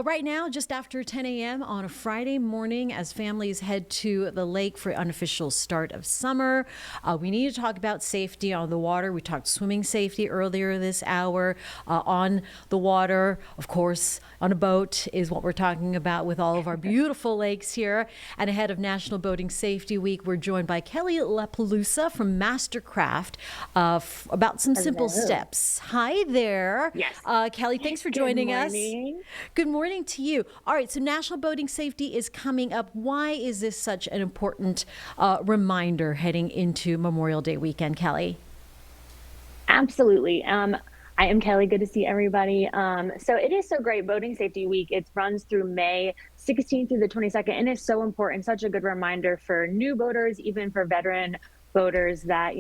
Right now, just after 10 a.m. on a Friday morning, as families head to the lake for unofficial start of summer, we need to talk about safety on the water. We talked swimming safety earlier this hour. On the water, of course, on a boat is what we're talking about with all of our beautiful lakes here. And ahead of National Boating Safety Week, we're joined by Kelle Lapelusa from Mastercraft about some simple Hello. steps. Hi there. Yes. Kelle, thanks for Good joining us. morning. Good morning to you. All right, so National Boating Safety is coming up. Why is this such an important reminder heading into Memorial Day weekend, Kelle? Absolutely. I am Kelly. Good to see everybody. So it is so great. Boating Safety Week. It runs through May 16th through the 22nd, and it's so important. Such a good reminder for new boaters, even for veteran boaters, that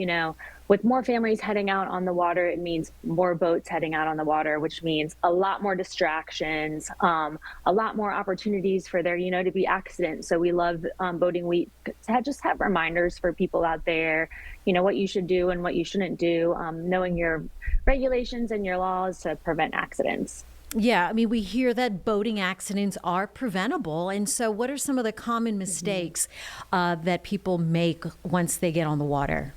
with more families heading out on the water, it means more boats heading out on the water, which means a lot more distractions, a lot more opportunities for there, to be accidents. So we love Boating Week to just have reminders for people out there, what you should do and what you shouldn't do, knowing your regulations and your laws to prevent accidents. Yeah, I mean, we hear that boating accidents are preventable. And so, what are some of the common mistakes that people make once they get on the water?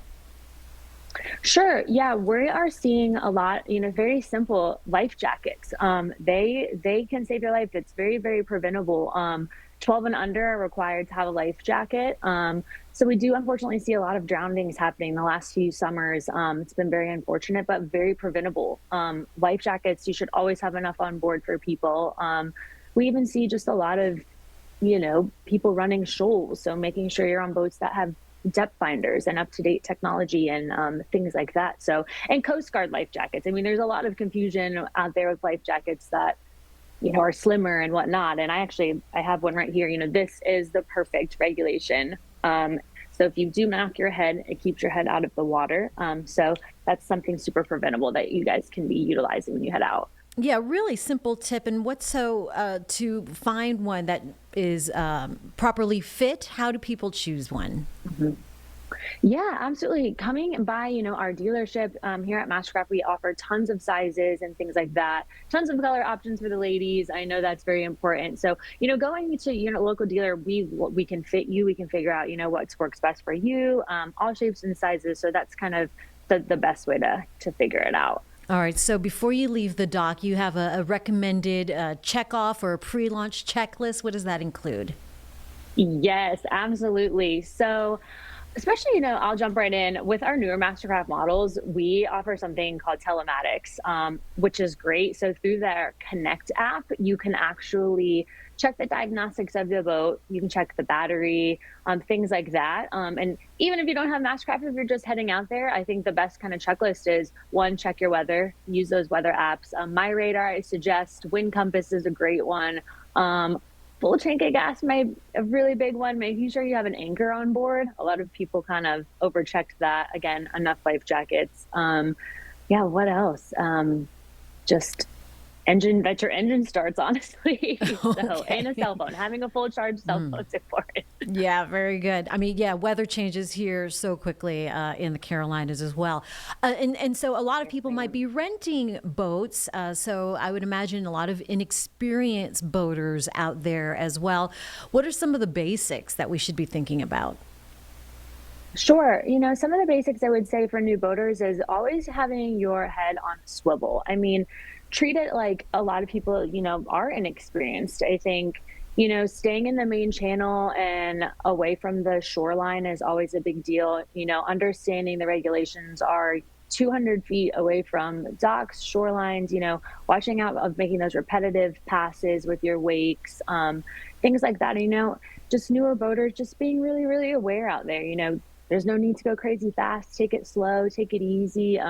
Sure. Yeah, we are seeing a lot, very simple life jackets. They can save your life. It's very, very preventable. 12 and under are required to have a life jacket. So we do unfortunately see a lot of drownings happening the last few summers. It's been very unfortunate, but very preventable. Life jackets, you should always have enough on board for people. We even see just a lot of, people running shoals. So making sure you're on boats that have depth finders and up-to-date technology and things like that. So, and Coast Guard life jackets. I mean, there's a lot of confusion out there with life jackets that, are slimmer and whatnot. And I have one right here. This is the perfect regulation. So if you do knock your head, it keeps your head out of the water. So that's something super preventable that you guys can be utilizing when you head out. Yeah, really simple tip. And what's so to find one that is properly fit? How do people choose one? Mhm. Yeah, absolutely. Coming by, our dealership here at Mastercraft, we offer tons of sizes and things like that. Tons of color options for the ladies. I know that's very important. So, going to your local dealer, we can fit you. We can figure out, what works best for you, all shapes and sizes. So that's kind of the best way to figure it out. All right. So before you leave the dock, you have a recommended check off or a pre launch checklist. What does that include? Yes, absolutely. So, especially, I'll jump right in with our newer Mastercraft models. We offer something called telematics, which is great. So through their Connect app, you can actually check the diagnostics of the boat. You can check the battery, things like that. And even if you don't have Mastercraft, if you're just heading out there, I think the best kind of checklist is one, check your weather, use those weather apps. My Radar, I suggest. Wind Compass is a great one. Full tank of gas might a really big one. Making sure you have an anchor on board. A lot of people kind of overcheck that. Again, enough life jackets. Yeah, what else? Just that your engine starts, honestly. So, and a Okay. cell phone. Having a full charge cell phone is important. Yeah, very good. I mean, yeah, weather changes here so quickly in the Carolinas as well. And so a lot of Yes, people might ma'am. be renting boats. So I would imagine a lot of inexperienced boaters out there as well. What are some of the basics that we should be thinking about? Sure. Some of the basics I would say for new boaters is always having your head on a swivel. I mean, treat it like a lot of people, are inexperienced. I think, staying in the main channel and away from the shoreline is always a big deal. Understanding the regulations are 200 feet away from docks, shorelines, watching out of making those repetitive passes with your wakes, things like that. Just newer boaters, just being really, really aware out there. There's no need to go crazy fast. Take it slow, take it easy.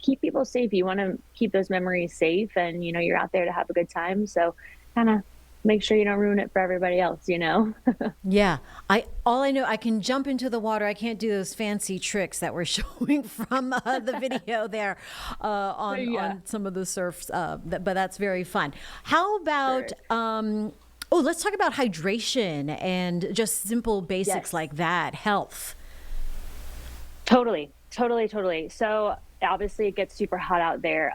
Keep people safe. You want to keep those memories safe, and you're out there to have a good time. So, kind of make sure you don't ruin it for everybody else. Yeah, I know I can jump into the water. I can't do those fancy tricks that we're showing from the video there Yeah, on some of the surfs. But that's very fun. How about sure. oh, let's talk about hydration and just simple basics Yes. like that. Health. Totally. So obviously it gets super hot out there.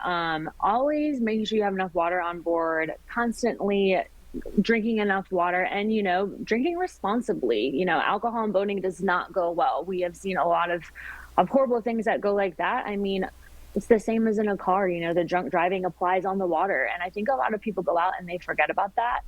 Always making sure you have enough water on board, constantly drinking enough water, and drinking responsibly. Alcohol and boating does not go well. We have seen a lot of horrible things that go like that. I mean, it's the same as in a car. The drunk driving applies on the water, and I think a lot of people go out and they forget about that.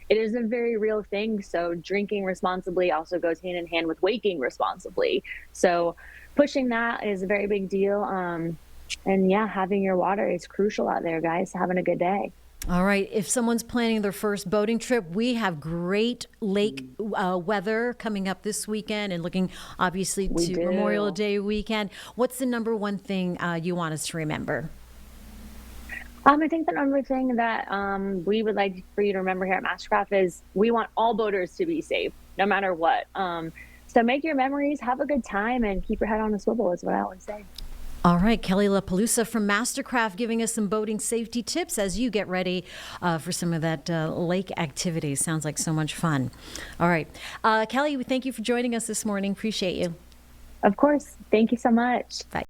It is a very real thing. So drinking responsibly also goes hand in hand with waking responsibly. So pushing that is a very big deal. And yeah, having your water is crucial out there, guys. Having a good day. All right. If someone's planning their first boating trip, we have great lake weather coming up this weekend, and looking obviously to Memorial Day weekend. What's the number one thing you want us to remember? I think the number thing that we would like for you to remember here at Mastercraft is we want all boaters to be safe, no matter what. So make your memories, have a good time, and keep your head on a swivel is what I always say. All right, Kelle Lapelusa from Mastercraft giving us some boating safety tips as you get ready for some of that lake activity. Sounds like so much fun. All right. Kelle, thank you for joining us this morning. Appreciate you. Of course. Thank you so much. Bye.